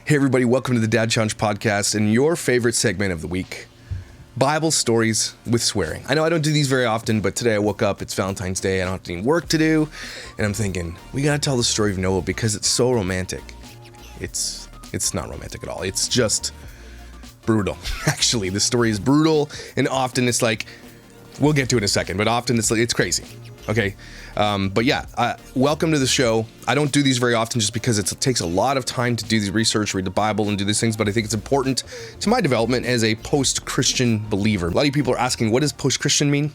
Hey everybody, welcome to the Dad Challenge podcast and your favorite segment of the week, Bible stories with swearing. I know I don't do these very often, but today I woke up, it's Valentine's Day, I don't have any work to do, and I'm thinking, we gotta tell the story of Noah because it's so romantic. It's not romantic at all, it's just brutal. Actually, the story is brutal, and often it's like, we'll get to it in a second, but often it's crazy. Okay, but yeah, welcome to the show. I don't do these very often just because it takes a lot of time to do the research, read the Bible, and do these things, but I think it's important to my development as a post-Christian believer. A lot of people are asking, what does post-Christian mean?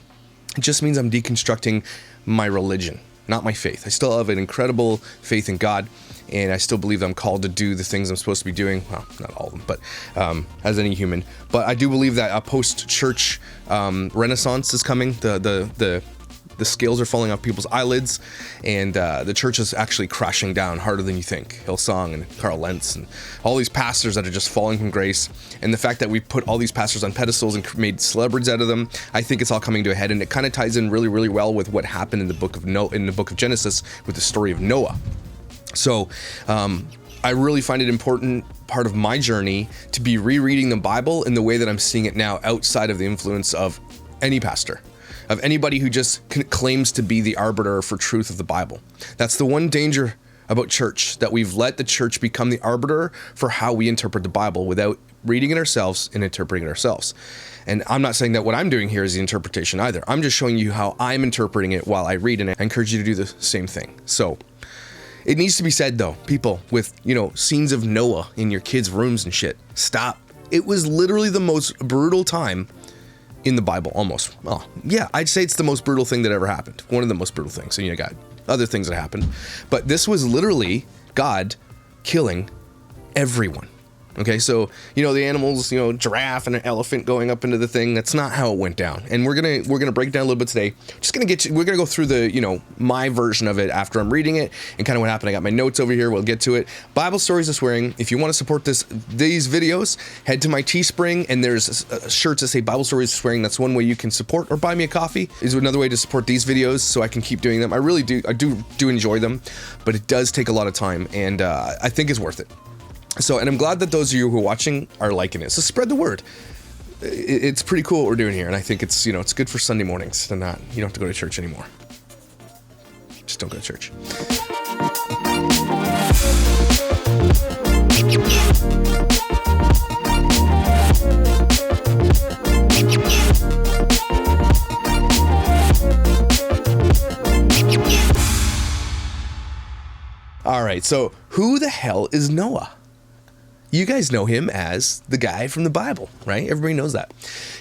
It just means I'm deconstructing my religion, not my faith. I still have an incredible faith in God, and I still believe I'm called to do the things I'm supposed to be doing. Well, not all of them, but as any human. But I do believe that a post-church renaissance is coming. The scales are falling off people's eyelids, and the church is actually crashing down harder than you think. Hillsong and Carl Lentz and all these pastors that are just falling from grace, and the fact that we put all these pastors on pedestals and made celebrities out of them, I think it's all coming to a head, and it kind of ties in really, really well with what happened in the book of Genesis with the story of Noah. So I really find it important part of my journey to be rereading the Bible in the way that I'm seeing it now, outside of the influence of any pastor, of anybody who just claims to be the arbiter for truth of the Bible. That's the one danger about church, that we've let the church become the arbiter for how we interpret the Bible without reading it ourselves and interpreting it ourselves. And I'm not saying that what I'm doing here is the interpretation either. I'm just showing you how I'm interpreting it while I read, and I encourage you to do the same thing. So it needs to be said though, people with, scenes of Noah in your kids' rooms and shit, stop. It was literally the most brutal time in the Bible, almost. Well, yeah, I'd say it's the most brutal thing that ever happened. One of the most brutal things. And you got other things that happened. But this was literally God killing everyone. Okay, so, the animals, giraffe and an elephant going up into the thing, that's not how it went down. And we're gonna break it down a little bit today. We're gonna go through the, my version of it after I'm reading it and kind of what happened. I got my notes over here, we'll get to it. Bible stories of swearing. If you want to support these videos, head to my Teespring, and there's shirts that say Bible stories of swearing. That's one way you can support, or buy me a coffee is another way to support these videos so I can keep doing them. I do enjoy them, but it does take a lot of time, and I think it's worth it. So, and I'm glad that those of you who are watching are liking it. So spread the word. It's pretty cool what we're doing here, and I think it's, it's good for Sunday mornings to you don't have to go to church anymore. Just don't go to church. All right, so who the hell is Noah? You guys know him as the guy from the Bible, right? Everybody knows that.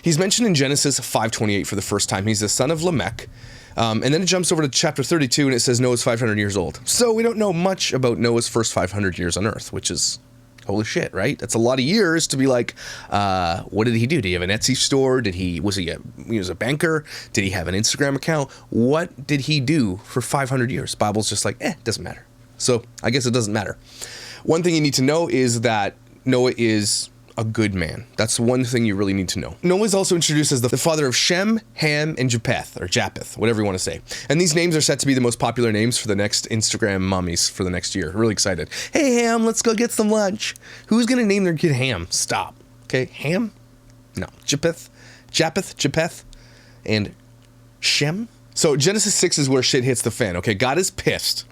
He's mentioned in Genesis 5:28 for the first time. He's the son of Lamech. And then it jumps over to chapter 32, and it says Noah's 500 years old. So we don't know much about Noah's first 500 years on earth, which is holy shit, right? That's a lot of years to be like, what did he do? Did he have an Etsy store? He was a banker? Did he have an Instagram account? What did he do for 500 years? Bible's just like, doesn't matter. So I guess it doesn't matter. One thing you need to know is that Noah is a good man. That's one thing you really need to know. Noah is also introduced as the father of Shem, Ham, and Japheth, whatever you want to say. And these names are set to be the most popular names for the next Instagram mommies for the next year. Really excited. Hey, Ham, let's go get some lunch. Who's going to name their kid Ham? Stop. Okay, Ham? No. Japheth, and Shem? So Genesis 6 is where shit hits the fan, okay? God is pissed.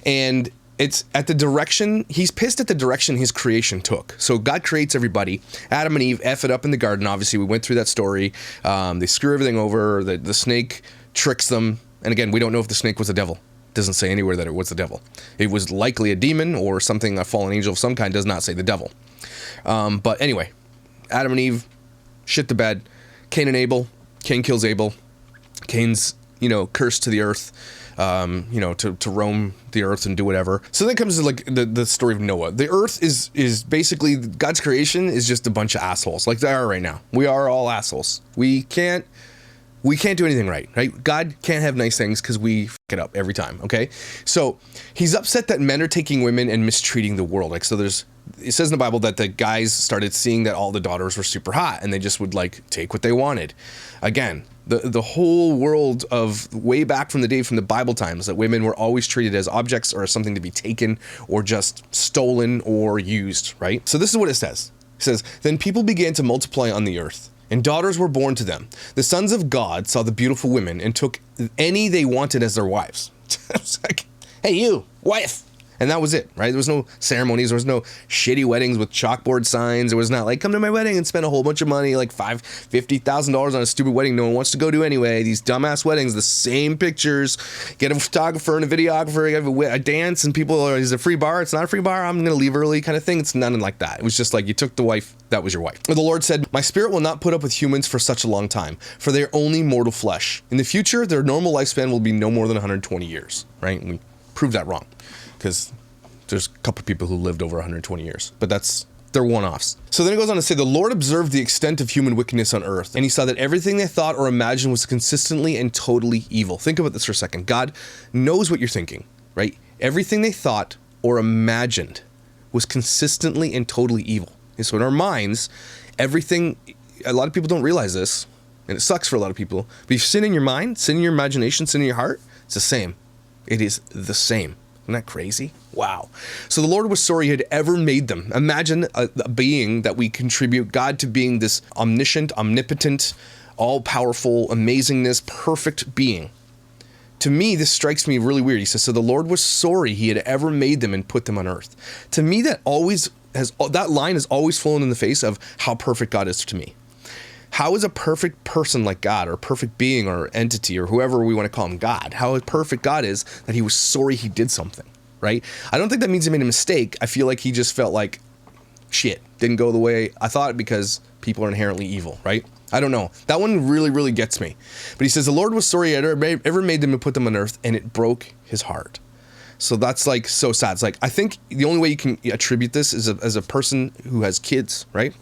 And it's he's pissed at the direction his creation took. So God creates everybody. Adam and Eve F it up in the garden. Obviously, we went through that story. They screw everything over. The snake tricks them. And again, we don't know if the snake was the devil. It doesn't say anywhere that it was the devil. It was likely a demon or something, a fallen angel of some kind. Does not say the devil. But anyway, Adam and Eve shit the bed. Cain and Abel. Cain kills Abel. Cain's, cursed to the earth. To roam the earth and do whatever. So then comes like the story of Noah. The earth is basically, God's creation is just a bunch of assholes, like they are right now. We are all assholes. We can't do anything right? God can't have nice things because we f it up every time, okay? So he's upset that men are taking women and mistreating the world. So there's it says in the Bible that the guys started seeing that all the daughters were super hot and they just would like take what they wanted. Again, the whole world of way back from the Bible times, that women were always treated as objects or as something to be taken or just stolen or used, right? So this is what it says. It says, then people began to multiply on the earth, and daughters were born to them. The sons of God saw the beautiful women and took any they wanted as their wives. It's like, hey, you, wife. And that was it, right? There was no ceremonies. There was no shitty weddings with chalkboard signs. There was not like, come to my wedding and spend a whole bunch of money, like $50,000 on a stupid wedding no one wants to go to anyway. These dumbass weddings, the same pictures, get a photographer and a videographer, you have a dance, and people are, is it a free bar? It's not a free bar. I'm going to leave early kind of thing. It's nothing like that. It was just like you took the wife. That was your wife. But the Lord said, my spirit will not put up with humans for such a long time, for they are only mortal flesh. In the future, their normal lifespan will be no more than 120 years, right? And we proved that wrong because there's a couple of people who lived over 120 years, but they're one-offs. So then it goes on to say, the Lord observed the extent of human wickedness on earth, and he saw that everything they thought or imagined was consistently and totally evil. Think about this for a second. God knows what you're thinking, right? Everything they thought or imagined was consistently and totally evil. And so in our minds, everything, a lot of people don't realize this, and it sucks for a lot of people, but if sin in your mind, sin in your imagination, sin in your heart, it's the same. It is the same. Isn't that crazy? Wow. So the Lord was sorry he had ever made them. Imagine a being that we contribute God to being this omniscient, omnipotent, all-powerful, amazingness, perfect being. To me, this strikes me really weird. He says, so the Lord was sorry he had ever made them and put them on earth. To me, that line has always flown in the face of how perfect God is to me. How is a perfect person like God, or a perfect being or entity, or whoever we want to call him God, how perfect God is that he was sorry he did something, right? I don't think that means he made a mistake. I feel like he just felt like, shit, didn't go the way I thought because people are inherently evil, right? I don't know. That one really, really gets me. But he says, the Lord was sorry he had ever made them and put them on earth, and it broke his heart. So that's like so sad. It's like, I think the only way you can attribute this is as a person who has kids, right?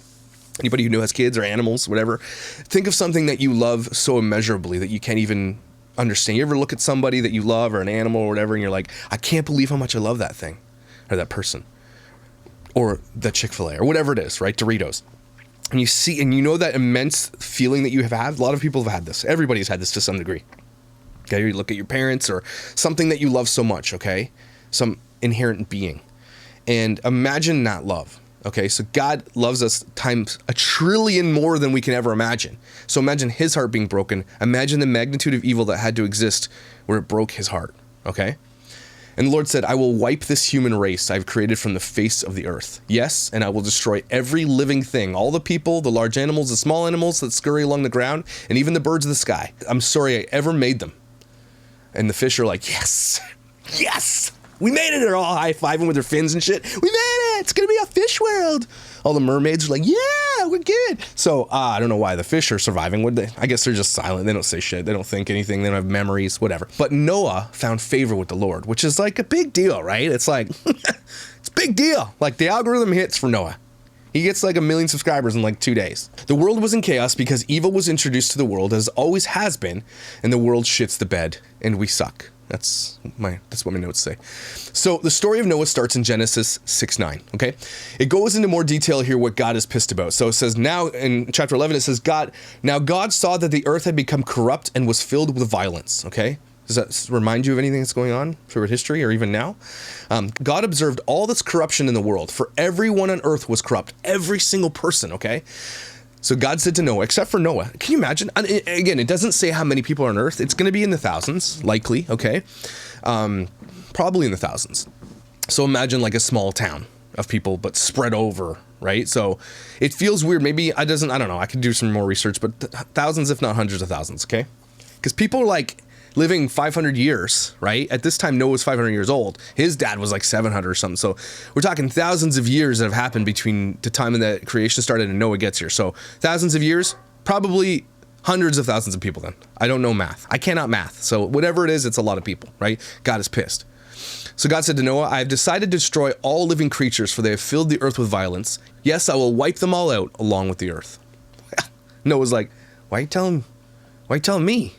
Anybody who has kids or animals, whatever, think of something that you love so immeasurably that you can't even understand. You ever look at somebody that you love or an animal or whatever, and you're like, I can't believe how much I love that thing or that person or the Chick-fil-A or whatever it is, right? Doritos. And you see, and you know that immense feeling that you have had. A lot of people have had this. Everybody's had this to some degree. Okay, you look at your parents or something that you love so much, okay? Some inherent being. And imagine that love. Okay, so God loves us times 1 trillion more than we can ever imagine. So imagine his heart being broken. Imagine the magnitude of evil that had to exist where it broke his heart, okay? And the Lord said, I will wipe this human race I've created from the face of the earth. Yes, and I will destroy every living thing, all the people, the large animals, the small animals that scurry along the ground, and even the birds of the sky. I'm sorry I ever made them. And the fish are like, yes, yes. We made it. They're all high-fiving with their fins and shit. We made it. It's going to be a fish world. All the mermaids are like, yeah, we're good. So I don't know why the fish are surviving. Would they? I guess they're just silent. They don't say shit. They don't think anything. They don't have memories, whatever. But Noah found favor with the Lord, which is like a big deal, right? It's like, it's a big deal. Like the algorithm hits for Noah. He gets like 1 million subscribers in like 2 days. The world was in chaos because evil was introduced to the world, as always has been, and the world shits the bed, and we suck. That's what my notes say. So the story of Noah starts in Genesis 6:9. Okay, it goes into more detail here what God is pissed about. So it says now in chapter 11 it says God saw that the earth had become corrupt and was filled with violence. Okay, does that remind you of anything that's going on throughout history or even now? God observed all this corruption in the world, for everyone on earth was corrupt, every single person. Okay. So God said to Noah, except for Noah, can you imagine? Again, it doesn't say how many people are on earth. It's going to be in the thousands, likely, okay? Probably in the thousands. So imagine like a small town of people, but spread over, right? So it feels weird. Maybe I don't know. I could do some more research, but thousands, if not hundreds of thousands, okay? Because people are like living 500 years, right? At this time, Noah was 500 years old. His dad was like 700 or something. So we're talking thousands of years that have happened between the time that creation started and Noah gets here. So thousands of years, probably hundreds of thousands of people then. I don't know math. I cannot math. So whatever it is, it's a lot of people, right? God is pissed. So God said to Noah, I have decided to destroy all living creatures, for they have filled the earth with violence. Yes, I will wipe them all out along with the earth. Noah's like, why are you telling me?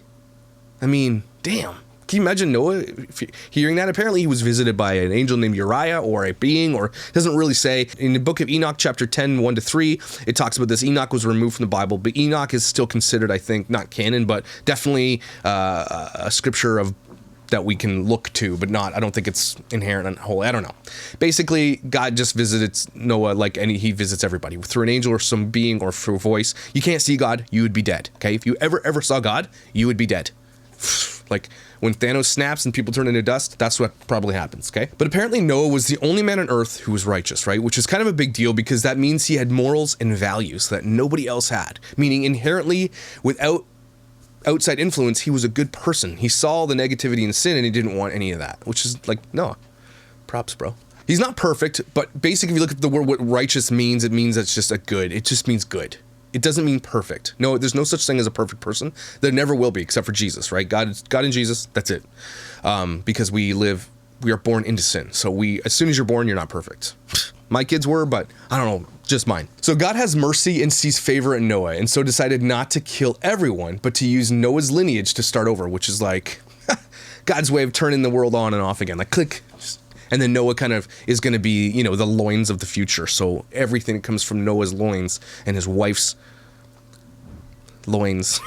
I mean, damn, Can you imagine Noah hearing that? Apparently he was visited by an angel named Uriah, or a being, or it doesn't really say. In the book of Enoch, chapter 10, 1-3, it talks about this. Enoch was removed from the Bible, but Enoch is still considered, I think, not canon, but definitely a scripture that we can look to, but not, I don't think it's inherent and holy. I don't know. Basically, God just visits Noah like he visits everybody through an angel or some being or through a voice. You can't see God, you would be dead. Okay, if you ever saw God, you would be dead. Like when Thanos snaps and people turn into dust, that's what probably happens, okay? But apparently Noah was the only man on earth who was righteous, right? Which is kind of a big deal because that means he had morals and values that nobody else had. Meaning inherently, without outside influence, he was a good person. He saw the negativity and sin and he didn't want any of that, which is like, Noah, props, bro. He's not perfect, but basically if you look at the word, what righteous means, it means it's just a good. It just means good. It doesn't mean perfect. No, there's no such thing as a perfect person. There never will be, except for Jesus, right? God and Jesus, that's it. Because we are born into sin. So as soon as you're born, you're not perfect. My kids were, but I don't know, just mine. So God has mercy and sees favor in Noah, and so decided not to kill everyone, but to use Noah's lineage to start over, which is like God's way of turning the world on and off again, like click. And then Noah kind of is going to be, the loins of the future. So everything that comes from Noah's loins and his wife's loins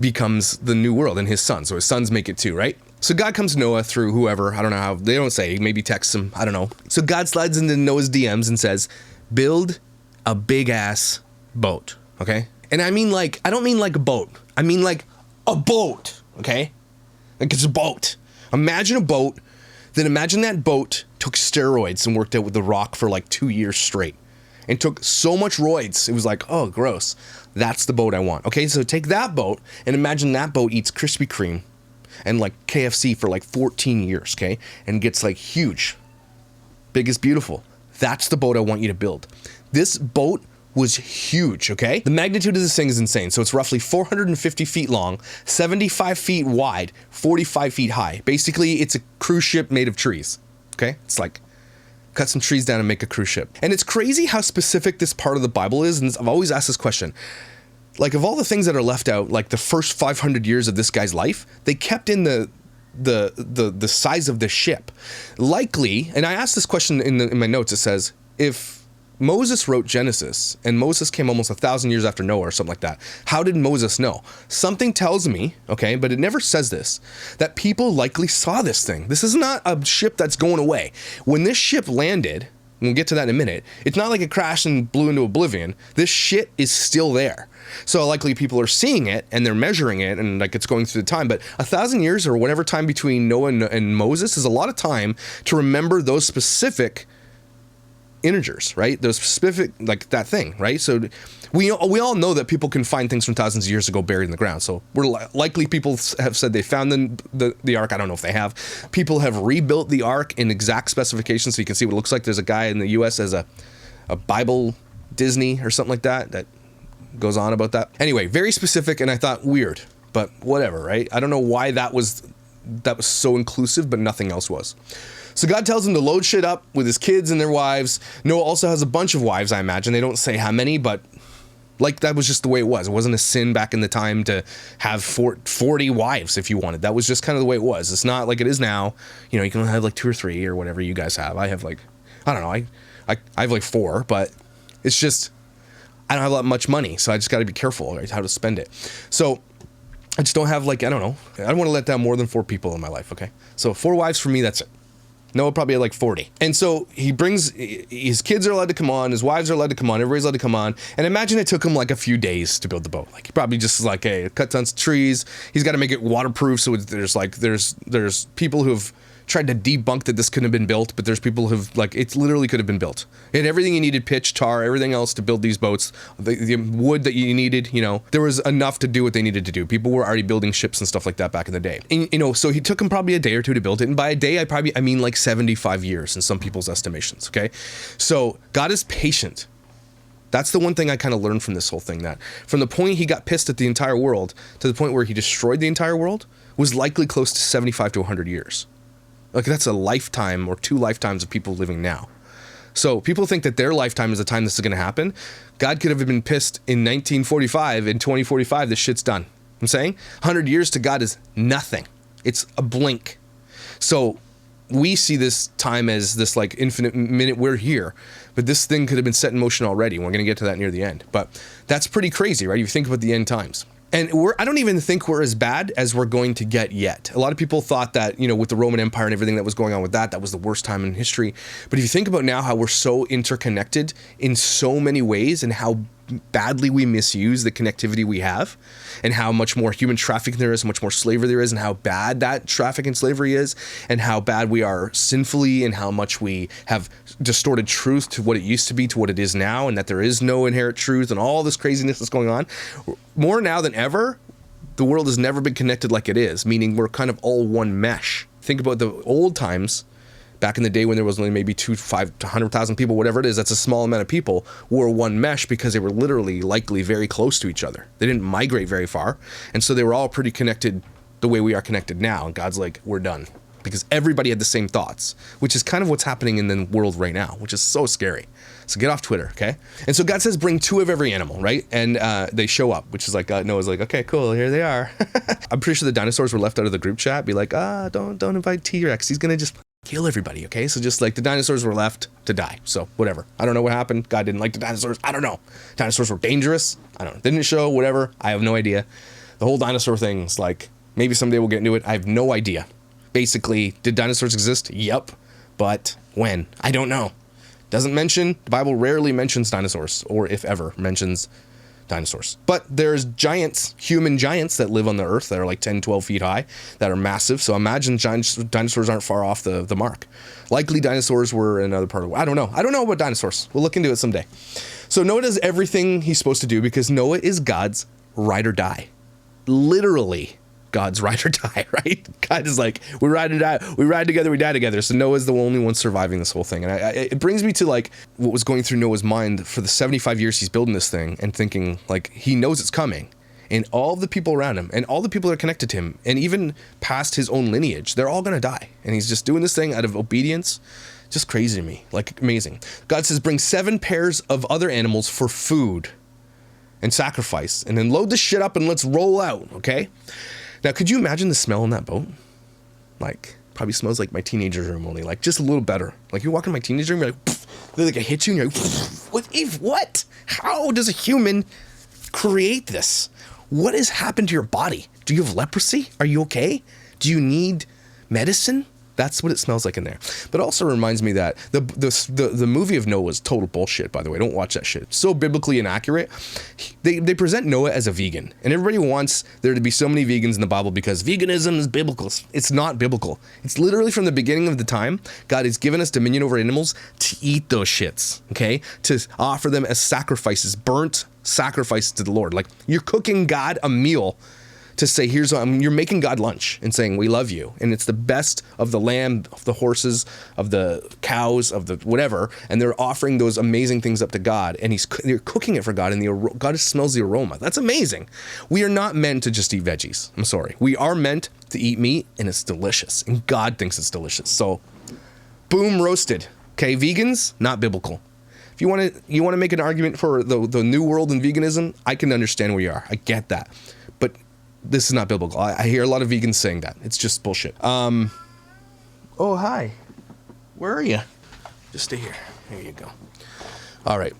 becomes the new world and his son. So his sons make it too, right? So God comes to Noah through whoever, I don't know how, they don't say, maybe texts him, I don't know. So God slides into Noah's DMs and says, build a big ass boat, okay? And I don't mean like a boat. I mean like a boat, okay? Like it's a boat. Imagine a boat. Then imagine that boat took steroids and worked out with The Rock for like 2 years straight and took so much roids. It was like, oh, gross. That's the boat I want. Okay, so take that boat and imagine that boat eats Krispy Kreme and like KFC for like 14 years, okay? And gets like huge. Big is beautiful. That's the boat I want you to build. This boat was huge, okay? The magnitude of this thing is insane. So it's roughly 450 feet long, 75 feet wide, 45 feet high. Basically, it's a cruise ship made of trees, okay? It's like, cut some trees down and make a cruise ship. And it's crazy how specific this part of the Bible is, and I've always asked this question. Like, of all the things that are left out, like the first 500 years of this guy's life, they kept in the size of the ship. Likely, and I asked this question in my notes, it says, if Moses wrote Genesis, and Moses came almost 1,000 years after Noah or something like that, how did Moses know? Something tells me, okay, but it never says this, that people likely saw this thing. This is not a ship that's going away. When this ship landed, and we'll get to that in a minute, it's not like it crashed and blew into oblivion. This shit is still there. So likely people are seeing it, and they're measuring it, and like it's going through the time, but 1,000 years or whatever time between Noah and Moses is a lot of time to remember those specific integers, right? Those specific, like that thing, right? So we all know that people can find things from thousands of years ago buried in the ground. So we're likely people have said they found the ark. I don't know if they have. People have rebuilt the ark in exact specifications so you can see what it looks like. There's a guy in the U.S. as a Bible Disney or something like that goes on about that. Anyway, very specific, and I thought weird, but whatever, right? I don't know why that was so inclusive, but nothing else was. So God tells him to load shit up with his kids and their wives. Noah also has a bunch of wives, I imagine. They don't say how many, but like that was just the way it was. It wasn't a sin back in the time to have 40 wives if you wanted. That was just kind of the way it was. It's not like it is now. You can have like 2 or 3 or whatever you guys have. I have like, I don't know. I have like 4, but it's just, I don't have that much money. So I just got to be careful, right, how to spend it. So I just don't have like, I don't know. I don't want to let down more than 4 people in my life. Okay. So 4 wives for me, that's it. Noah probably had like 40. And so he brings, his kids are allowed to come on, his wives are allowed to come on, everybody's allowed to come on. And imagine it took him like a few days to build the boat. Like he probably just like, hey, cut tons of trees. He's got to make it waterproof. So there's people who have tried to debunk that this couldn't have been built, but there's people who've like, it literally could have been built. It had everything you needed, pitch, tar, everything else to build these boats, the wood that you needed, there was enough to do what they needed to do. People were already building ships and stuff like that back in the day. And, so he took him probably a day or 2 to build it. And by a day, I mean like 75 years in some people's estimations. Okay. So God is patient. That's the one thing I kind of learned from this whole thing, that from the point he got pissed at the entire world to the point where he destroyed the entire world was likely close to 75 to 100 years. Like that's a lifetime or 2 lifetimes of people living now. So people think that their lifetime is the time this is going to happen. God could have been pissed in 1945. In 2045, this shit's done. I'm saying 100 years to God is nothing. It's a blink. So we see this time as this like infinite minute we're here, but this thing could have been set in motion already. We're going to get to that near the end, but that's pretty crazy, right? You think about the end times. And I don't even think we're as bad as we're going to get yet. A lot of people thought that, you know, with the Roman Empire and everything that was going on with that, that was the worst time in history. But if you think about now how we're so interconnected in so many ways and how badly we misuse the connectivity we have and how much more human trafficking there is, how much more slavery there is, and how bad that traffic and slavery is, and how bad we are sinfully, and how much we have distorted truth to what it used to be to what it is now, and that there is no inherent truth, and all this craziness that's going on. More now than ever, the world has never been connected like it is, meaning we're kind of all one mesh. Think about the old times, back in the day when there was only maybe 5 to 100,000 people, whatever it is, that's a small amount of people, were one mesh because they were literally likely very close to each other. They didn't migrate very far. And so they were all pretty connected the way we are connected now. And God's like, we're done. Because everybody had the same thoughts, which is kind of what's happening in the world right now, which is so scary. So get off Twitter, okay? And so God says, bring 2 of every animal, right? And they show up, which is like, Noah's like, okay, cool, here they are. I'm pretty sure the dinosaurs were left out of the group chat, be like, don't invite T-Rex. He's going to just kill everybody, okay? So just like the dinosaurs were left to die. So whatever. I don't know what happened. God didn't like the dinosaurs. I don't know. Dinosaurs were dangerous. I don't know. Didn't show, whatever. I have no idea. The whole dinosaur thing's like, maybe someday we'll get into it. I have no idea. Basically, did dinosaurs exist? Yep. But when? I don't know. Doesn't mention, the Bible rarely mentions dinosaurs, or if ever mentions dinosaurs. But there's giants, human giants that live on the earth that are like 10, 12 feet high, that are massive. So imagine dinosaurs aren't far off the mark. Likely dinosaurs were in another part of the world. I don't know. I don't know about dinosaurs. We'll look into it someday. So Noah does everything he's supposed to do because Noah is God's ride or die. Literally God's ride or die, right? God is like, we ride or die, we ride together, we die together. So Noah's the only one surviving this whole thing. And it brings me to like what was going through Noah's mind for the 75 years he's building this thing and thinking like he knows it's coming. And all the people around him and all the people that are connected to him and even past his own lineage, they're all going to die. And he's just doing this thing out of obedience. Just crazy to me, like amazing. God says, bring 7 pairs of other animals for food and sacrifice, and then load this shit up and let's roll out, okay? Now, could you imagine the smell in that boat? Like, probably smells like my teenager's room, only like just a little better. Like you walk in my teenager's room, you're like, they like hit you, and you're like, what? How does a human create this? What has happened to your body? Do you have leprosy? Are you okay? Do you need medicine? That's what it smells like in there. But it also reminds me that the movie of Noah was total bullshit, by the way. Don't watch that shit. It's so biblically inaccurate. They present Noah as a vegan. And everybody wants there to be so many vegans in the Bible because veganism is biblical. It's not biblical. It's literally from the beginning of the time, God has given us dominion over animals to eat those shits, okay? To offer them as sacrifices, burnt sacrifices to the Lord. Like you're cooking God a meal to say, you're making God lunch and saying, we love you. And it's the best of the lamb, of the horses, of the cows, of the whatever. And they're offering those amazing things up to God. And they're cooking it for God. And God smells the aroma. That's amazing. We are not meant to just eat veggies. I'm sorry. We are meant to eat meat, and it's delicious. And God thinks it's delicious. So, boom, roasted. Okay, vegans, not biblical. If you want to make an argument for the new world and veganism, I can understand where you are. I get that. But this is not biblical. I hear a lot of vegans saying that. It's just bullshit. Oh, hi. Where are you? Just stay here. There you go. All right.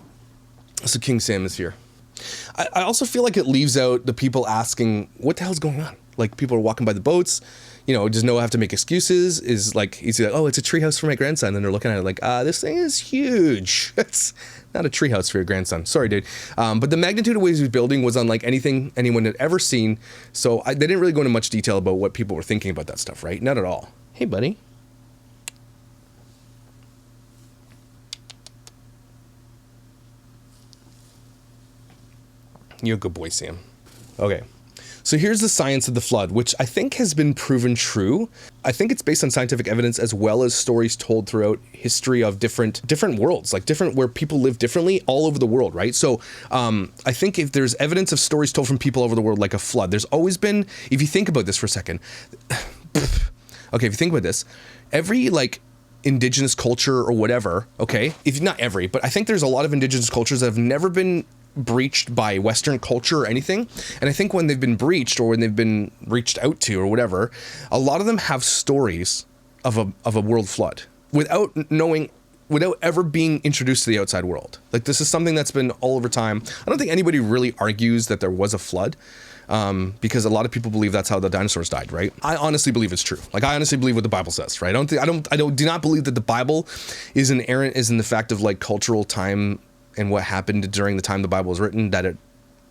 So King Sam is here. I also feel like it leaves out the people asking, what the hell's going on? Like people are walking by the boats. You know, does Noah have to make excuses? Is like, he's like, oh, it's a treehouse for my grandson. And they're looking at it like, this thing is huge. It's not a treehouse for your grandson. Sorry, dude. But the magnitude of what he was building was unlike anything anyone had ever seen. So they didn't really go into much detail about what people were thinking about that stuff, right? Not at all. Hey, buddy. You're a good boy, Sam. Okay. So here's the science of the flood, which I think has been proven true. I think it's based on scientific evidence as well as stories told throughout history of different worlds, like where people live differently all over the world, right? So I think if there's evidence of stories told from people all over the world, like a flood, there's always been, if you think about this for a second, okay, if you think about this, every like indigenous culture or whatever, okay, if not every, but I think there's a lot of indigenous cultures that have never been breached by Western culture or anything. And I think when they've been breached or when they've been reached out to or whatever, a lot of them have stories of a world flood without ever being introduced to the outside world. Like, this is something that's been all over time. I don't think anybody really argues that there was a flood, because a lot of people believe that's how the dinosaurs died, right? I honestly believe it's true. Like, I honestly believe what the Bible says, right? I do not believe that the Bible is inerrant is in the fact of like cultural time and what happened during the time the Bible was written, that it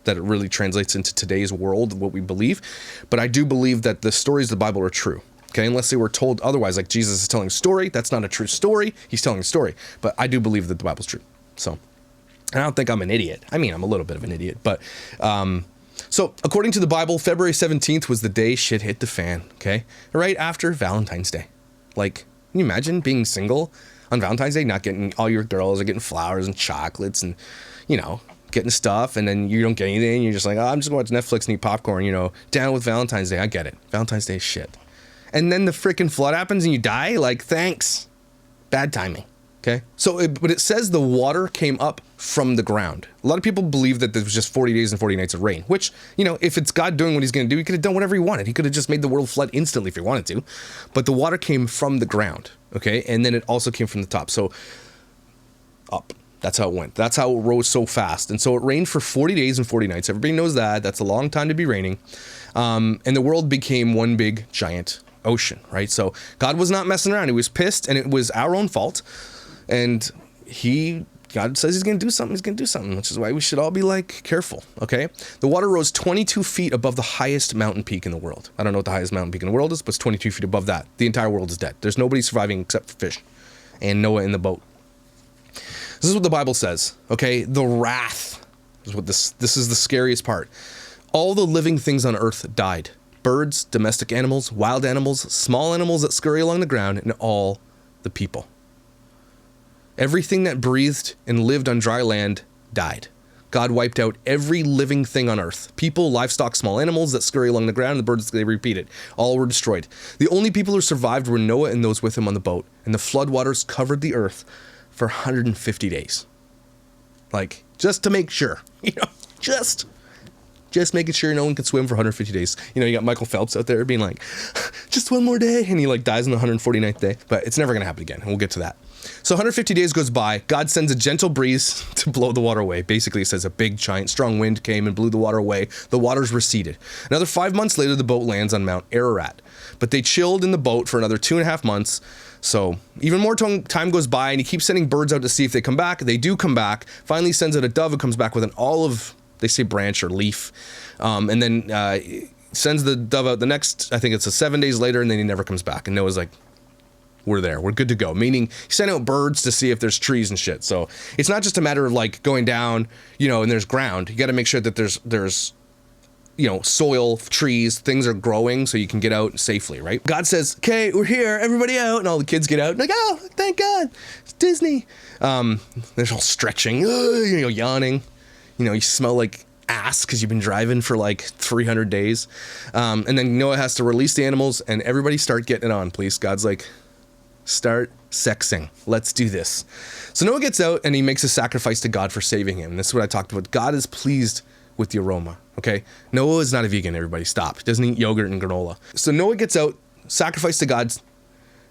really translates into today's world, what we believe. But I do believe that the stories of the Bible are true. Okay, unless they were told otherwise, like Jesus is telling a story. That's not a true story. He's telling a story. But I do believe that the Bible's true. So, and I don't think I'm an idiot. I mean, I'm a little bit of an idiot. But, so according to the Bible, February 17th was the day shit hit the fan. Okay, right after Valentine's Day. Like, can you imagine being single on Valentine's Day, not getting, all your girls are getting flowers and chocolates and, you know, getting stuff, and then you don't get anything. You're just like, oh, I'm just going to watch Netflix and eat popcorn, you know, down with Valentine's Day. I get it. Valentine's Day is shit. And then the freaking flood happens and you die? Like, thanks. Bad timing. Okay? So, but it says the water came up from the ground. A lot of people believe that there was just 40 days and 40 nights of rain, which, you know, if it's God doing what he's going to do, he could have done whatever he wanted. He could have just made the world flood instantly if he wanted to. But the water came from the ground. Okay? And then it also came from the top. So, up. That's how it went. That's how it rose so fast. And so it rained for 40 days and 40 nights. Everybody knows that. That's a long time to be raining. And the world became one big giant ocean, right? So God was not messing around. He was pissed, and it was our own fault. And God says he's going to do something. He's going to do something, which is why we should all be like careful. Okay. The water rose 22 feet above the highest mountain peak in the world. I don't know what the highest mountain peak in the world is, but it's 22 feet above that. The entire world is dead. There's nobody surviving except for fish and Noah in the boat. This is what the Bible says. Okay. The wrath is what this is the scariest part. All the living things on earth died. Birds, domestic animals, wild animals, small animals that scurry along the ground, and all the people. Everything that breathed and lived on dry land died. God wiped out every living thing on earth. People, livestock, small animals that scurry along the ground, and the birds, they repeat it. All were destroyed. The only people who survived were Noah and those with him on the boat, and the flood waters covered the earth for 150 days. Like, just to make sure, you know, just making sure no one can swim for 150 days. You know, you got Michael Phelps out there being like, just one more day, and he like dies on the 149th day, but it's never going to happen again, and we'll get to that. So 150 days goes by. God sends a gentle breeze to blow the water away. Basically, it says a big, giant, strong wind came and blew the water away. The waters receded. Another 5 months later, the boat lands on Mount Ararat, but they chilled in the boat for another 2.5 months. So even more time goes by, and he keeps sending birds out to see if they come back. They do come back. Finally sends out a dove who comes back with an olive, they say branch or leaf, and then sends the dove out the next, I think it's 7 days later, and then he never comes back. And Noah's like, we're there, we're good to go. Meaning he sent out birds to see if there's trees and shit. So it's not just a matter of like going down, you know, and there's ground. You got to make sure that there's you know, soil, trees, things are growing so you can get out safely, right? God says, okay, we're here, everybody out, and all the kids get out, and like, oh, thank God, it's Disney. They're all stretching, you know, yawning. You know, you smell like ass because you've been driving for like 300 days. And then Noah has to release the animals, and everybody start getting it on, please. God's like, start sexing. Let's do this. So Noah gets out, and he makes a sacrifice to God for saving him. This is what I talked about. God is pleased with the aroma, okay? Noah is not a vegan, everybody. Stop. He doesn't eat yogurt and granola. So Noah gets out, sacrifice to God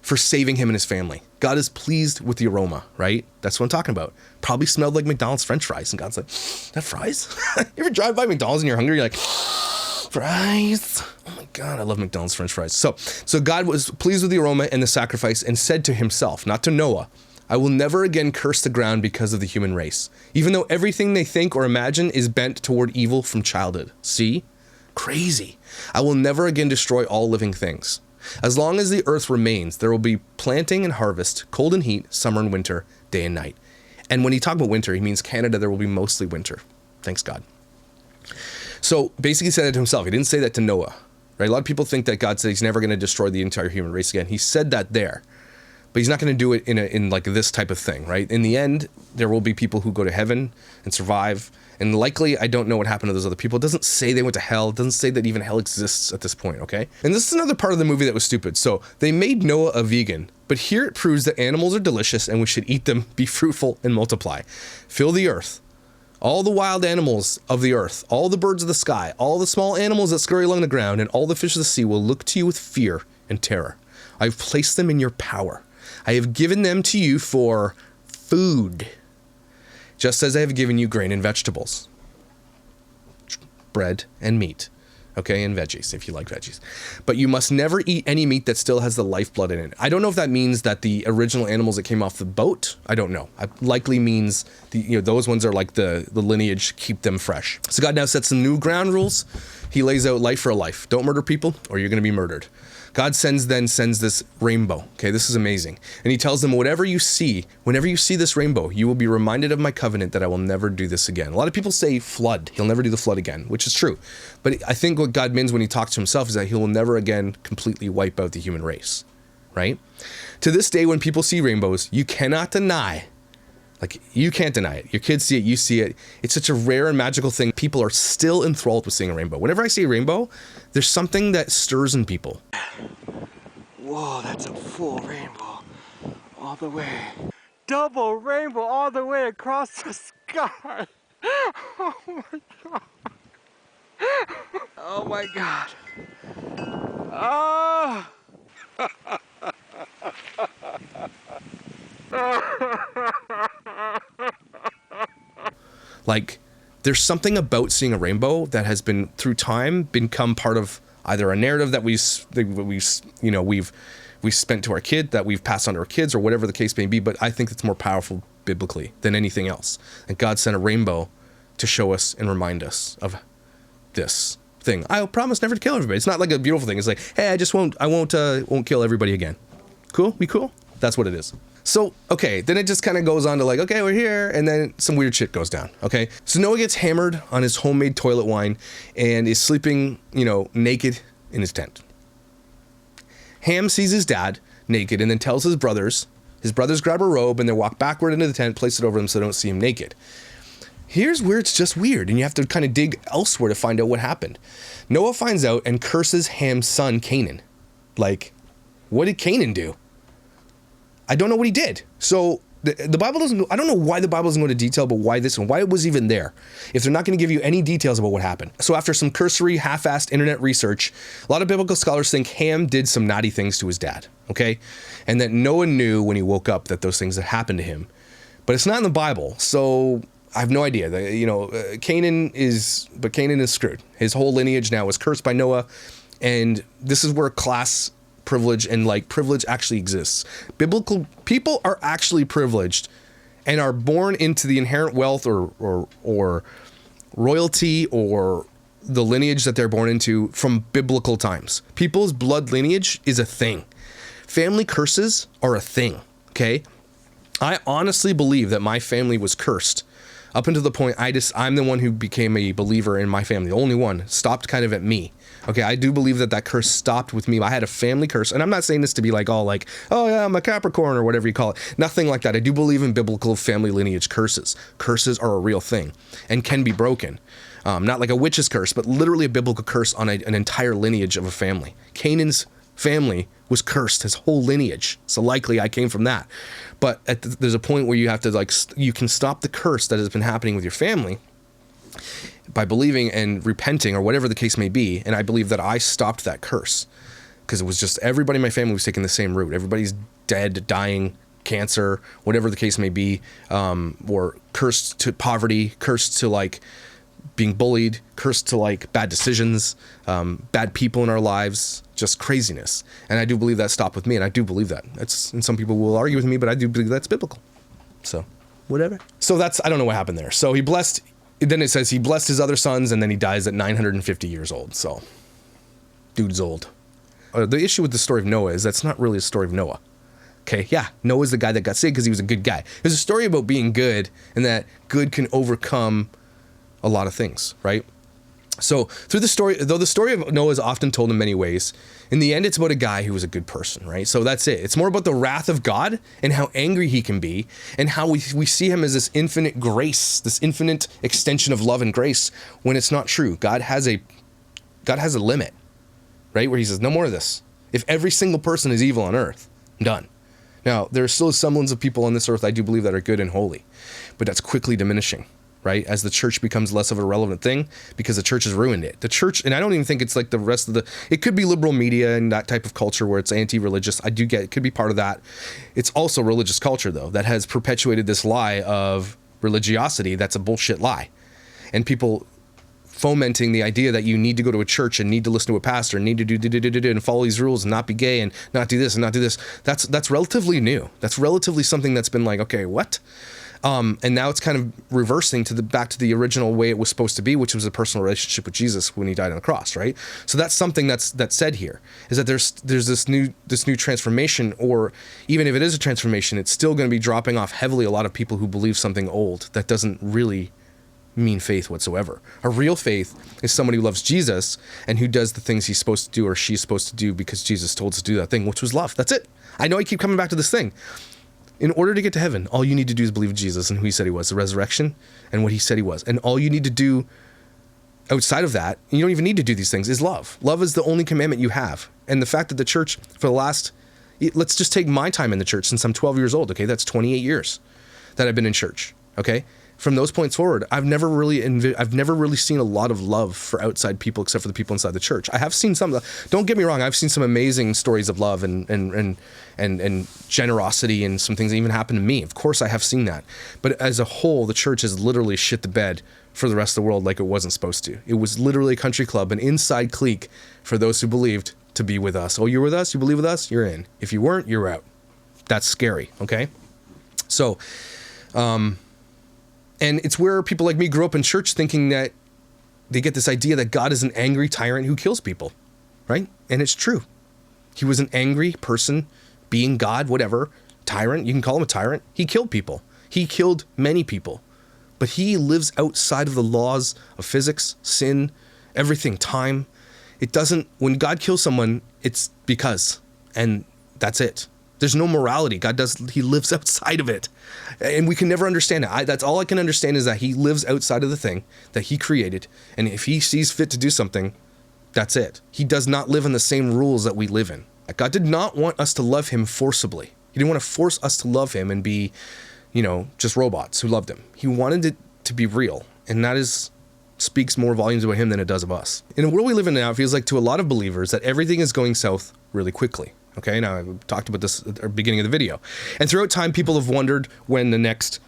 for saving him and his family. God is pleased with the aroma, right? That's what I'm talking about. Probably smelled like McDonald's French fries, and God's like, that fries? You ever drive by McDonald's and you're hungry? You're like, fries? Oh my God, I love McDonald's French fries. So God was pleased with the aroma and the sacrifice and said to himself, not to Noah, I will never again curse the ground because of the human race, even though everything they think or imagine is bent toward evil from childhood. See? Crazy. I will never again destroy all living things. As long as the earth remains, there will be planting and harvest, cold and heat, summer and winter, day and night. And when he talks about winter, he means Canada, there will be mostly winter. Thanks God. So basically he said that to himself. He didn't say that to Noah, right? A lot of people think that God said he's never going to destroy the entire human race again. He said that there. But he's not going to do it in like this type of thing, right? In the end, there will be people who go to heaven and survive. And likely, I don't know what happened to those other people. It doesn't say they went to hell. It doesn't say that even hell exists at this point, okay? And this is another part of the movie that was stupid. So they made Noah a vegan, but here it proves that animals are delicious and we should eat them, be fruitful, and multiply. Fill the earth. all the wild animals of the earth, all the birds of the sky, all the small animals that scurry along the ground, and all the fish of the sea will look to you with fear and terror. I've placed them in your power. I have given them to you for food, just as I have given you grain and vegetables, bread and meat, okay, and veggies, if you like veggies. But you must never eat any meat that still has the lifeblood in it. I don't know if that means that the original animals that came off the boat, I don't know. It likely means those ones are like the lineage, keep them fresh. So God now sets some new ground rules. He lays out life for a life. Don't murder people or you're going to be murdered. God sends this rainbow. Okay, this is amazing. And he tells them, whenever you see this rainbow, you will be reminded of my covenant that I will never do this again. A lot of people say flood. He'll never do the flood again, which is true. But I think what God means when he talks to himself is that he will never again completely wipe out the human race, right? To this day, when people see rainbows, you cannot deny. You can't deny it. Your kids see it, you see it. It's such a rare and magical thing. People are still enthralled with seeing a rainbow. Whenever I see a rainbow, there's something that stirs in people. Whoa, that's a full rainbow all the way. Double rainbow all the way across the sky. Oh my God. Oh my God. Oh. There's something about seeing a rainbow that has been, through time, become part of either a narrative that we've spent to our kid, that we've passed on to our kids, or whatever the case may be. But I think it's more powerful biblically than anything else. And God sent a rainbow to show us and remind us of this thing. I promise never to kill everybody. It's not like a beautiful thing. It's like, hey, I won't kill everybody again. Cool? We cool? That's what it is. So, okay, then it just kind of goes on to like, okay, we're here, and then some weird shit goes down, okay? So Noah gets hammered on his homemade toilet wine and is sleeping, naked in his tent. Ham sees his dad naked and then tells his brothers. His brothers grab a robe and they walk backward into the tent, place it over them so they don't see him naked. Here's where it's just weird, and you have to kind of dig elsewhere to find out what happened. Noah finds out and curses Ham's son, Canaan. What did Canaan do? I don't know what he did. So the Bible doesn't, I don't know why the Bible doesn't go into detail about why this and why it was even there, if they're not going to give you any details about what happened. So after some cursory, half-assed internet research, a lot of biblical scholars think Ham did some naughty things to his dad, okay? And that Noah knew when he woke up that those things had happened to him. But it's not in the Bible, so I have no idea. Canaan is screwed. His whole lineage now is cursed by Noah, and this is where class privilege and privilege actually exists. Biblical people are actually privileged and are born into the inherent wealth or royalty or the lineage that they're born into from biblical times. People's blood lineage is a thing. Family curses are a thing, okay? I honestly believe that my family was cursed up until the point I'm the one who became a believer in my family. The only one. Stopped kind of at me. Okay, I do believe that curse stopped with me. I had a family curse, and I'm not saying this to be oh yeah, I'm a Capricorn or whatever you call it. Nothing like that. I do believe in biblical family lineage curses. Curses are a real thing and can be broken. Not like a witch's curse, but literally a biblical curse on an entire lineage of a family. Canaan's family was cursed, his whole lineage. So likely I came from that. But there's a point where you have to you can stop the curse that has been happening with your family by believing and repenting or whatever the case may be. And I believe that I stopped that curse because it was just everybody in my family was taking the same route. Everybody's dead, dying, cancer, whatever the case may be, or cursed to poverty, cursed to being bullied, cursed to bad decisions, bad people in our lives, just craziness. And I do believe that stopped with me, and I do believe that. And some people will argue with me, but I do believe that's biblical. So, whatever. So I don't know what happened there. So then it says he blessed his other sons, and then he dies at 950 years old. So, dude's old. The issue with the story of Noah is that's not really a story of Noah. Okay, yeah, Noah's the guy that got saved because he was a good guy. There's a story about being good, and that good can overcome a lot of things, right? So through the story, though the story of Noah is often told in many ways, in the end it's about a guy who was a good person, right? So that's it. It's more about the wrath of God and how angry he can be and how we see him as this infinite grace, this infinite extension of love and grace when it's not true. God has a limit, right? Where he says, no more of this. If every single person is evil on earth, I'm done. Now, there's still a semblance of people on this earth I do believe that are good and holy, but that's quickly diminishing. right? As the church becomes less of a relevant thing because the church has ruined it. The church, and I don't even think it's like the rest of it could be liberal media and that type of culture where it's anti-religious. I do get it could be part of that. It's also religious culture though that has perpetuated this lie of religiosity. That's a bullshit lie. And people fomenting the idea that you need to go to a church and need to listen to a pastor and need to do and follow these rules and not be gay and not do this and not do this. That's relatively new. That's relatively something that's been like, okay, what? And now it's kind of reversing back to the original way it was supposed to be, which was a personal relationship with Jesus when he died on the cross, right? So that's something that's said here, is that there's this new transformation, or even if it is a transformation, it's still going to be dropping off heavily a lot of people who believe something old that doesn't really mean faith whatsoever. A real faith is somebody who loves Jesus and who does the things he's supposed to do or she's supposed to do because Jesus told us to do that thing, which was love. That's it. I know I keep coming back to this thing. In order to get to heaven, all you need to do is believe in Jesus and who he said he was, the resurrection and what he said he was. And all you need to do outside of that, you don't even need to do these things, is love. Love is the only commandment you have. And the fact that the church for the last, let's just take my time in the church since I'm 12 years old, okay? That's 28 years that I've been in church, okay? From those points forward, I've never really seen a lot of love for outside people except for the people inside the church. I have seen some. Don't get me wrong. I've seen some amazing stories of love and generosity and some things that even happened to me. Of course, I have seen that. But as a whole, the church has literally shit the bed for the rest of the world like it wasn't supposed to. It was literally a country club, an inside clique for those who believed to be with us. Oh, you're with us? You believe with us? You're in. If you weren't, you're out. That's scary. Okay, so. And it's where people like me grew up in church thinking that they get this idea that God is an angry tyrant who kills people, right? And it's true. He was an angry person, being God, whatever, tyrant. You can call him a tyrant. He killed people. He killed many people. But he lives outside of the laws of physics, sin, everything, time. It doesn't, when God kills someone, it's because, and that's it. There's no morality. He lives outside of it. And we can never understand it. That's all I can understand is that he lives outside of the thing that he created. And if he sees fit to do something, that's it. He does not live in the same rules that we live in. God did not want us to love him forcibly. He didn't want to force us to love him and be, just robots who loved him. He wanted it to be real. And that speaks more volumes about him than it does of us. In the world we live in now, it feels like to a lot of believers that everything is going south really quickly. Okay, now I've talked about this at the beginning of the video. And throughout time, people have wondered when the next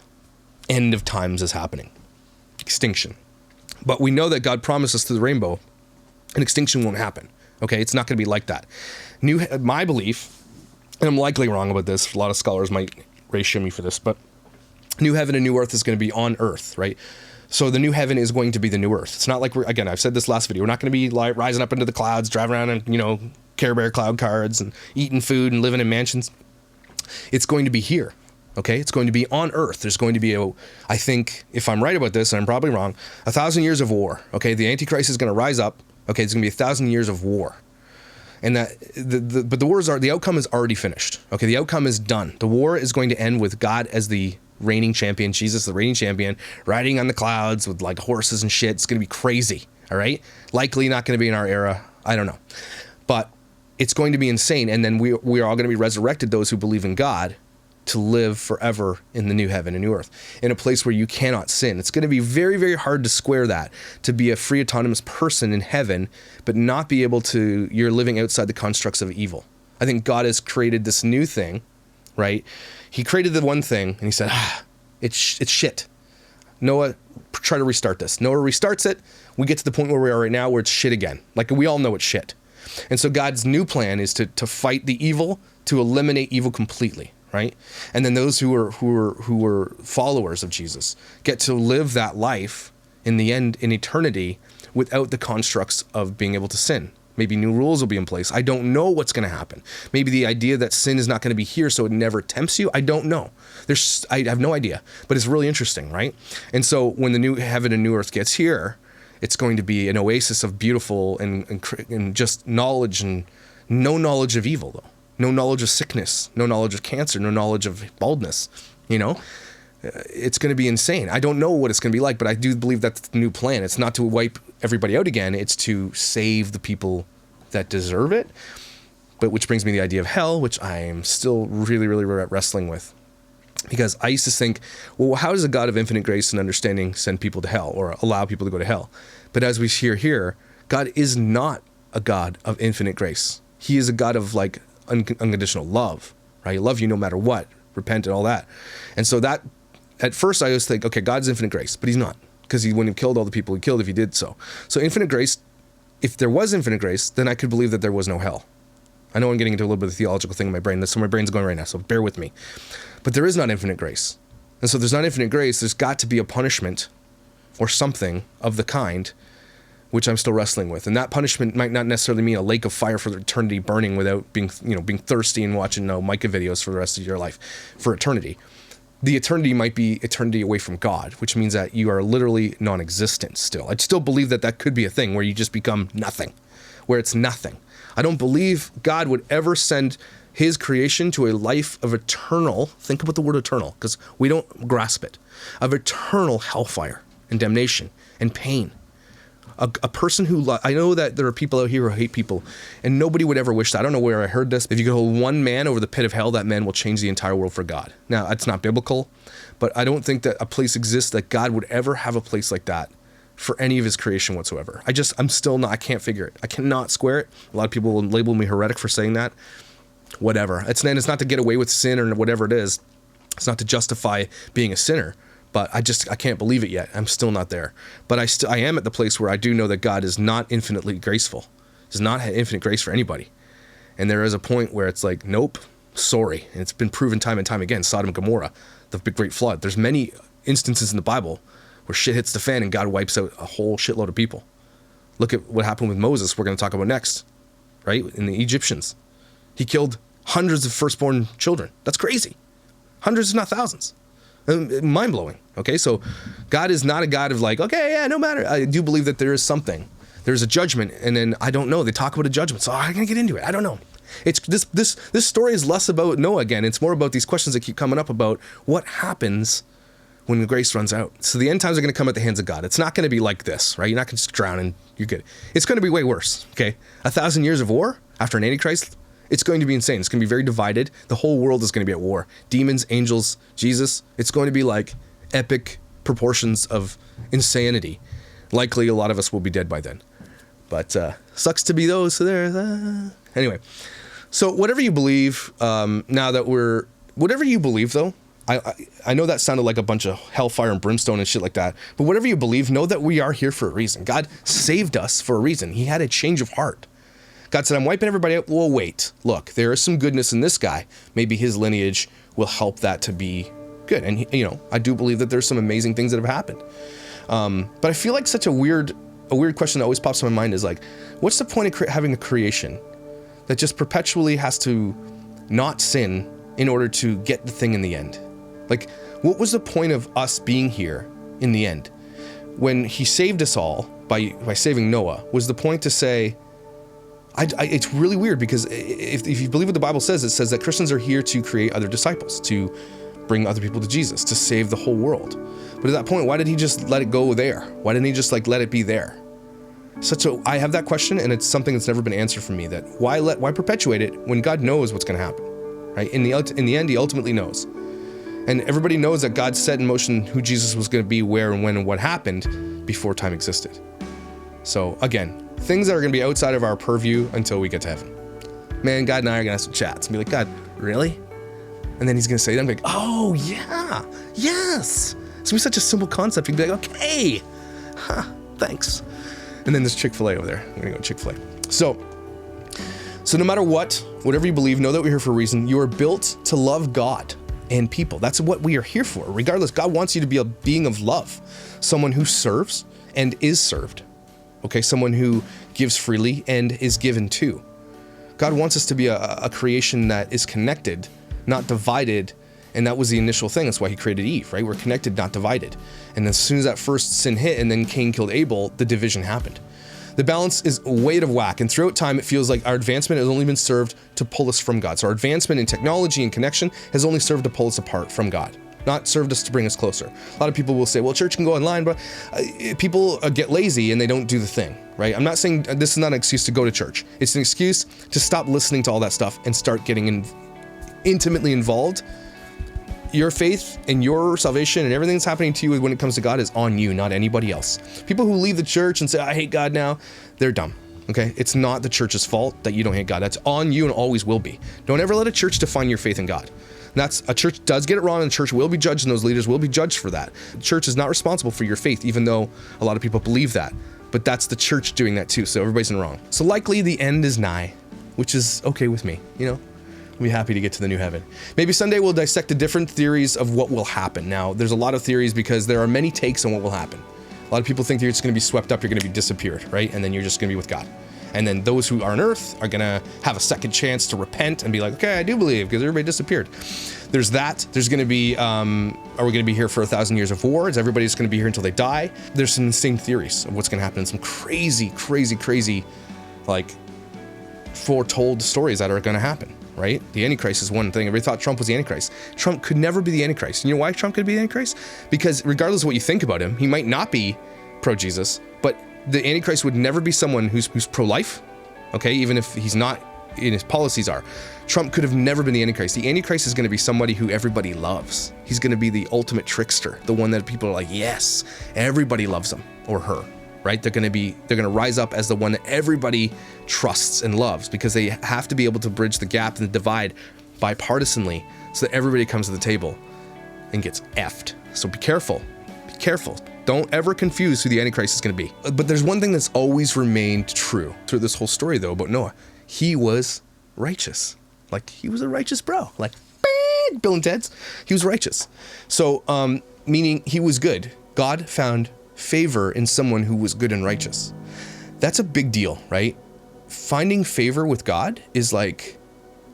end of times is happening. Extinction. But we know that God promised us through the rainbow, an extinction won't happen. Okay, it's not going to be like that. My belief, and I'm likely wrong about this, a lot of scholars might ratio me for this, but new heaven and new earth is going to be on earth, right? So the new heaven is going to be the new earth. It's not like again, I've said this last video, we're not going to be like rising up into the clouds, driving around and, Care Bear cloud cards and eating food and living in mansions. It's going to be here, okay? It's going to be on earth. There's going to be I think, if I'm right about this, and I'm probably wrong, 1,000 years of war, okay? The Antichrist is going to rise up, okay? It's going to be 1,000 years of war. And but the outcome is already finished, okay? The outcome is done. The war is going to end with God as the reigning champion, Jesus, the reigning champion, riding on the clouds with like horses and shit. It's going to be crazy, all right? Likely not going to be in our era. I don't know. But it's going to be insane, and then we are all going to be resurrected, those who believe in God, to live forever in the new heaven and new earth, in a place where you cannot sin. It's going to be very, very hard to square that, to be a free, autonomous person in heaven, but not be able to, you're living outside the constructs of evil. I think God has created this new thing, right? He created the one thing, and he said, it's shit. Noah, try to restart this. Noah restarts it. We get to the point where we are right now, where it's shit again. Like, we all know it's shit. And so God's new plan is to fight the evil, to eliminate evil completely, right? And then those who were followers of Jesus get to live that life in the end, in eternity, without the constructs of being able to sin. Maybe new rules will be in place. I don't know what's going to happen. Maybe the idea that sin is not going to be here, so it never tempts you. I don't know. I have no idea, but it's really interesting, right? And so when the new heaven and new earth gets here, it's going to be an oasis of beautiful and just knowledge, and no knowledge of evil, though. No knowledge of sickness, no knowledge of cancer, no knowledge of baldness, It's going to be insane. I don't know what it's going to be like, but I do believe that's the new plan. It's not to wipe everybody out again. It's to save the people that deserve it. But which brings me to the idea of hell, which I am still really, really wrestling with. Because I used to think, well, how does a God of infinite grace and understanding send people to hell or allow people to go to hell? But as we hear here, God is not a God of infinite grace. He is a God of like unconditional love, right? He loves you no matter what, repent and all that. And so that, at first I always think, okay, God's infinite grace, but he's not, because he wouldn't have killed all the people he killed if he did so. So infinite grace, if there was infinite grace, then I could believe that there was no hell. I know I'm getting into a little bit of theological thing in my brain. That's where my brain's going right now, so bear with me. But there is not infinite grace. And so there's not infinite grace. There's got to be a punishment or something of the kind, which I'm still wrestling with. And that punishment might not necessarily mean a lake of fire for eternity burning without being thirsty and watching Micah videos for the rest of your life for eternity. The eternity might be eternity away from God, which means that you are literally non-existent still. I'd still believe that that could be a thing where you just become nothing, where it's nothing. I don't believe God would ever send his creation to a life of eternal, think about the word eternal, because we don't grasp it, of eternal hellfire and damnation and pain. A person who, I know that there are people out here who hate people, and nobody would ever wish that. I don't know where I heard this. If you could hold one man over the pit of hell, that man will change the entire world for God. Now, that's not biblical, but I don't think that a place exists that God would ever have a place like that for any of his creation whatsoever. I'm still not, I can't figure it. I cannot square it. A lot of people will label me heretic for saying that. Whatever. It's not to get away with sin or whatever it is. It's not to justify being a sinner. But I can't believe it yet. I'm still not there. But I am at the place where I do know that God is not infinitely graceful. Does not have infinite grace for anybody. And there is a point where it's like, nope, sorry. And it's been proven time and time again. Sodom and Gomorrah, the big great flood. There's many instances in the Bible where shit hits the fan and God wipes out a whole shitload of people. Look at what happened with Moses, we're going to talk about next, right? In the Egyptians. He killed hundreds of firstborn children. That's crazy. Hundreds, if not thousands. Mind-blowing. Okay, so God is not a God of like, okay, yeah, no matter. I do believe that there is something. There's a judgment, and then I don't know. They talk about a judgment, so I'm gonna get into it. I don't know. It's this story is less about Noah again. It's more about these questions that keep coming up about what happens when the grace runs out. So the end times are gonna come at the hands of God. It's not gonna be like this, right? You're not gonna just drown and you're good. It's gonna be way worse. Okay, 1,000 years of war after an Antichrist. It's going to be insane. It's going to be very divided. The whole world is going to be at war. Demons, angels, Jesus. It's going to be like epic proportions of insanity. Likely a lot of us will be dead by then. But sucks to be those. So there. Anyway. So whatever you believe, whatever you believe though, I know that sounded like a bunch of hellfire and brimstone and shit like that. But whatever you believe, know that we are here for a reason. God saved us for a reason. He had a change of heart. God said, I'm wiping everybody out. Well, wait, look, there is some goodness in this guy. Maybe his lineage will help that to be good. And, I do believe that there's some amazing things that have happened. But I feel like such a weird question that always pops in my mind is like, what's the point of having a creation that just perpetually has to not sin in order to get the thing in the end? Like, what was the point of us being here in the end? When he saved us all by saving Noah, was the point to say, it's really weird because if you believe what the Bible says, it says that Christians are here to create other disciples, to bring other people to Jesus, to save the whole world. But at that point, why did he just let it go there? Why didn't he just let it be there? I have that question, and it's something that's never been answered for me, that why perpetuate it when God knows what's going to happen, right? In the end, he ultimately knows. And everybody knows that God set in motion who Jesus was going to be, where and when and what happened before time existed. So again, things that are going to be outside of our purview until we get to heaven. Man, God and I are going to have some chats and be like, God, really? And then he's going to say that, I'm like, oh, yeah, yes. It's going to be such a simple concept. He'd be like, okay, thanks. And then there's Chick-fil-A over there. I'm going to go to Chick-fil-A. So no matter whatever you believe, know that we're here for a reason. You are built to love God and people. That's what we are here for. Regardless, God wants you to be a being of love, someone who serves and is served. Okay, someone who gives freely and is given to. God wants us to be a creation that is connected, not divided, and that was the initial thing. That's why he created Eve, right? We're connected, not divided. And as soon as that first sin hit and then Cain killed Abel, the division happened. The balance is way out of whack, and throughout time it feels like our advancement has only been served to pull us from God. So our advancement in technology and connection has only served to pull us apart from God, not served us to bring us closer. A lot of people will say, well, church can go online, but people get lazy and they don't do the thing, right? I'm not saying this is not an excuse to go to church. It's an excuse to stop listening to all that stuff and start getting intimately involved Your faith and your salvation and everything that's happening to you when it comes to God is on you, not anybody else. People who leave the church and say, I hate God now, they're dumb. Okay? It's not the church's fault that you don't hate God. That's on you and always will be. Don't ever let a church define your faith in God. A church does get it wrong, and the church will be judged, and those leaders will be judged for that. The church is not responsible for your faith, even though a lot of people believe that. But that's the church doing that too, so everybody's in the wrong. So likely the end is nigh, which is okay with me, I'll be happy to get to the new heaven. Maybe someday we'll dissect the different theories of what will happen. Now, there's a lot of theories because there are many takes on what will happen. A lot of people think you're just going to be swept up, you're going to be disappeared, right? And then you're just going to be with God. And then those who are on earth are going to have a second chance to repent and be like, okay, I do believe, because everybody disappeared. There's that. There's going to be, are we going to be here for 1,000 years of war? Is everybody just going to be here until they die? There's some insane theories of what's going to happen, and some crazy, like, foretold stories that are going to happen, right? The Antichrist is one thing. Everybody thought Trump was the Antichrist. Trump could never be the Antichrist. You know why Trump could be the Antichrist? Because regardless of what you think about him, he might not be pro-Jesus, but the Antichrist would never be someone who's pro-life, okay? Even if he's not, and his policies are. Trump could have never been the Antichrist. The Antichrist is going to be somebody who everybody loves. He's going to be the ultimate trickster, the one that people are like, yes, everybody loves him or her, right? They're going to rise up as the one that everybody trusts and loves, because they have to be able to bridge the gap and the divide bipartisanly so that everybody comes to the table and gets effed. So be careful. Be careful. Don't ever confuse who the Antichrist is going to be. But there's one thing that's always remained true through this whole story, though, about Noah. He was righteous. Like, he was a righteous bro. Like, Bill and Ted's. He was righteous. So, meaning he was good. God found favor in someone who was good and righteous. That's a big deal, right? Finding favor with God is like,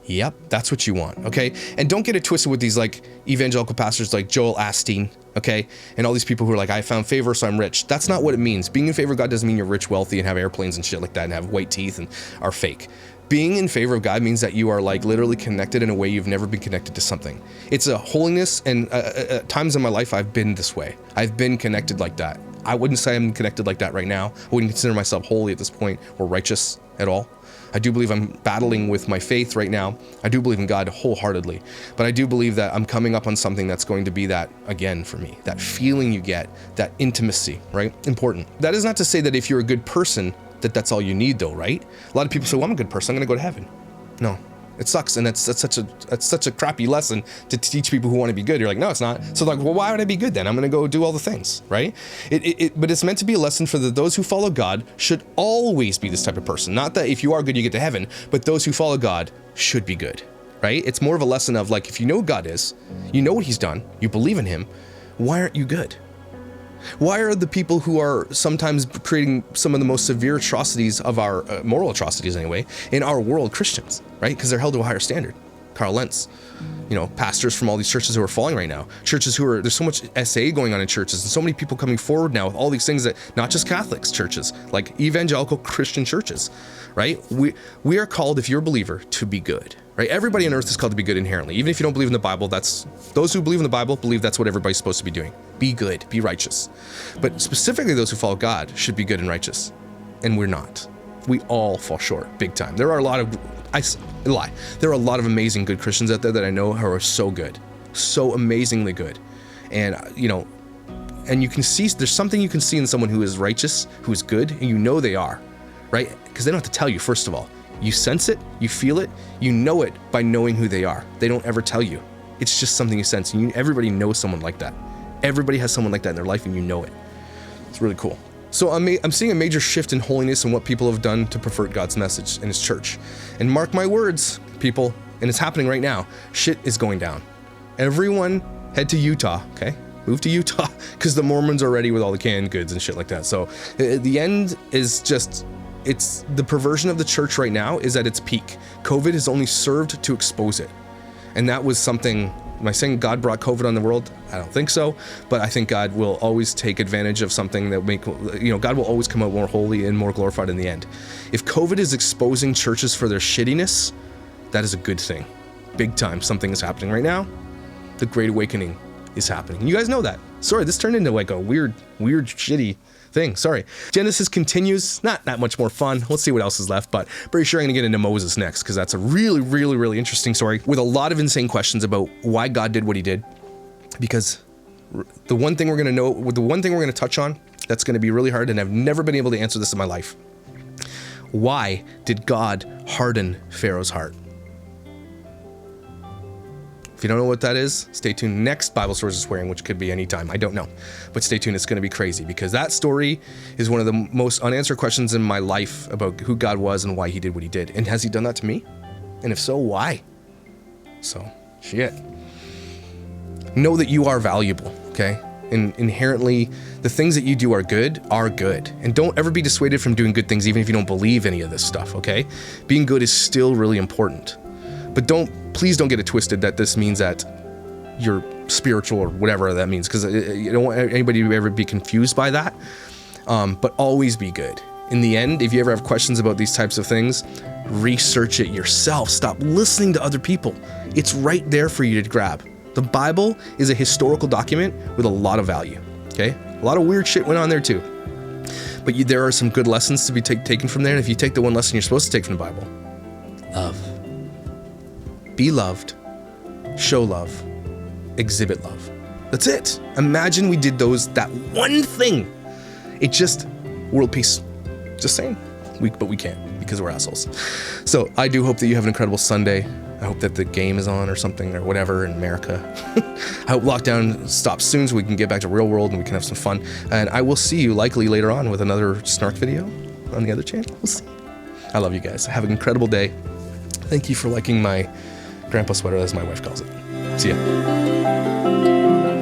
yep, that's what you want, okay? And don't get it twisted with these, like, evangelical pastors like Joel Osteen, okay? And all these people who are like, I found favor, so I'm rich. That's not what it means. Being in favor of God doesn't mean you're rich, wealthy, and have airplanes and shit like that, and have white teeth and are fake. Being in favor of God means that you are, like, literally connected in a way you've never been connected to something. It's a holiness, and at times in my life, I've been this way. I've been connected like that. I wouldn't say I'm connected like that right now. I wouldn't consider myself holy at this point or righteous at all. I do believe I'm battling with my faith right now. I do believe in God wholeheartedly, but I do believe that I'm coming up on something that's going to be that again for me, that feeling you get, that intimacy, right? Important. That is not to say that if you're a good person, that's all you need though, right? A lot of people say, well, I'm a good person, I'm gonna go to heaven. No, it sucks. And that's such a crappy lesson to teach people who want to be good. You're like, no, it's not. So like, well, why would I be good then? I'm gonna go do all the things, right? But it's meant to be a lesson for those who follow God should always be this type of person. Not that if you are good, you get to heaven, but those who follow God should be good, right? It's more of a lesson of like, if you know who God is, you know what he's done, you believe in him, why aren't you good? Why are the people who are sometimes creating some of the most severe atrocities of our moral atrocities anyway in our world Christians, right? Because they're held to a higher standard. Carl Lentz, pastors from all these churches who are falling right now, there's so much SA going on in churches and so many people coming forward now with all these things that, not just Catholics churches, like evangelical Christian churches, right? We are called, if you're a believer, to be good, right? Everybody on earth is called to be good inherently. Even if you don't believe in the Bible, those who believe in the Bible believe that's what everybody's supposed to be doing. Be good, be righteous. But specifically those who follow God should be good and righteous. And we're not. We all fall short, big time. There are a lot of, there are a lot of amazing good Christians out there that I know who are so good, so amazingly good. And, and you can see, there's something you can see in someone who is righteous, who is good, and you know they are, right? Because they don't have to tell you, first of all. You sense it, you feel it, you know it by knowing who they are. They don't ever tell you. It's just something you sense. And everybody knows someone like that. Everybody has someone like that in their life and you know it. It's really cool. So I'm seeing a major shift in holiness and what people have done to pervert God's message in his church. And mark my words, people, and it's happening right now. Shit is going down. Everyone head to Utah, okay? Move to Utah, because the Mormons are ready with all the canned goods and shit like that. So the end is just, it's the perversion of the church right now is at its peak. COVID has only served to expose it. And that was something, am I saying God brought COVID on the world? I don't think so, but I think God will always take advantage of something that God will always come out more holy and more glorified in the end. If COVID is exposing churches for their shittiness, that is a good thing. Big time, something is happening right now. The Great Awakening is happening. You guys know that. Sorry, this turned into like a weird, shitty thing. Sorry. Genesis continues. Not that much more fun. Let's see what else is left, but pretty sure I'm going to get into Moses next because that's a really, really, really interesting story with a lot of insane questions about why God did what he did, because the one thing we're going to know, the one thing we're going to touch on that's going to be really hard, and I've never been able to answer this in my life. Why did God harden Pharaoh's heart? If you don't know what that is, stay tuned. Next Bible Stories of Swearing, which could be any time. I don't know. But stay tuned. It's going to be crazy, because that story is one of the most unanswered questions in my life about who God was and why he did what he did. And has he done that to me? And if so, why? So, shit. Know that you are valuable, okay? And inherently, the things that you do are good. And don't ever be dissuaded from doing good things, even if you don't believe any of this stuff, okay? Being good is still really important. But please don't get it twisted that this means that you're spiritual or whatever that means, because you don't want anybody to ever be confused by that. But always be good. In the end, if you ever have questions about these types of things, research it yourself. Stop listening to other people. It's right there for you to grab. The Bible is a historical document with a lot of value, okay? A lot of weird shit went on there too. But there are some good lessons to be taken from there. And if you take the one lesson you're supposed to take from the Bible, love. Be loved, show love, exhibit love. That's it. Imagine we did that one thing. It's just world peace. Just saying. But we can't, because we're assholes. So I do hope that you have an incredible Sunday. I hope that the game is on or something or whatever in America. I hope lockdown stops soon so we can get back to real world and we can have some fun. And I will see you likely later on with another snark video on the other channel. We'll see. I love you guys. Have an incredible day. Thank you for liking my grandpa sweater, as my wife calls it. See ya.